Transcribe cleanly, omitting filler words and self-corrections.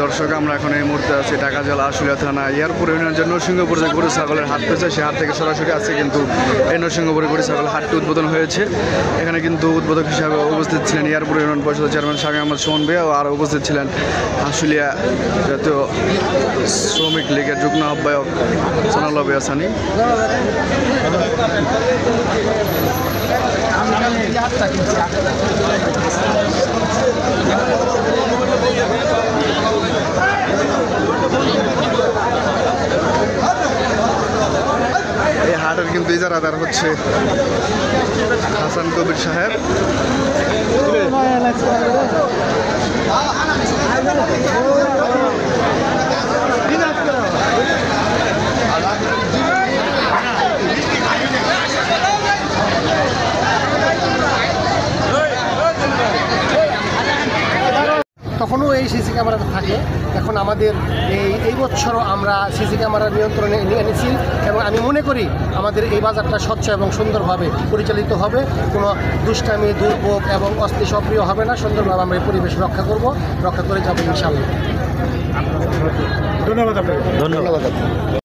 দর্শক, আমরা এখন এই মুহূর্তে আছি ঢাকা জেলা আশুলিয়া থানা এয়ারপোর্ট ইউনিয়নের নরসিংহপুর যে গরু ছাগলের হাট পেয়েছে সে হাট থেকে সরাসরি আছে কিন্তু এই নরসিংহপুরে গরু ছাগলের হাটটি উদ্বোধন হয়েছে। এখানে কিন্তু উদ্বোধক হিসাবে উপস্থিত ছিলেন এয়ারপোর্ট ইউনিয়ন পরিষদের চেয়ারম্যান শামী আহমদ সুমন ভাইয়া আর উপস্থিত ছিলেন আশুলিয়া জাতীয় শ্রমিক লীগের যুগ্ম আহ্বায়ক সানাউল্লাহ হাসানি। এই হাটের কিন্তু ইজারাদার হচ্ছে হাসান কবির সাহেব। তখনও এই সিসি ক্যামেরাটা থাকে। এখন আমাদের এই বছরও আমরা সিসি ক্যামেরার নিয়ন্ত্রণে নিয়ে এনেছি এবং আমি মনে করি আমাদের এই বাজারটা স্বচ্ছ এবং সুন্দরভাবে পরিচালিত হবে। কোনো দুষ্টামি, দুর্ভোগ এবং অস্থি সক্রিয় হবে না। সুন্দরভাবে আমরা এই পরিবেশ রক্ষা করে যাবো ইনশাআল্লাহ। ধন্যবাদ আপনাকে। ধন্যবাদ।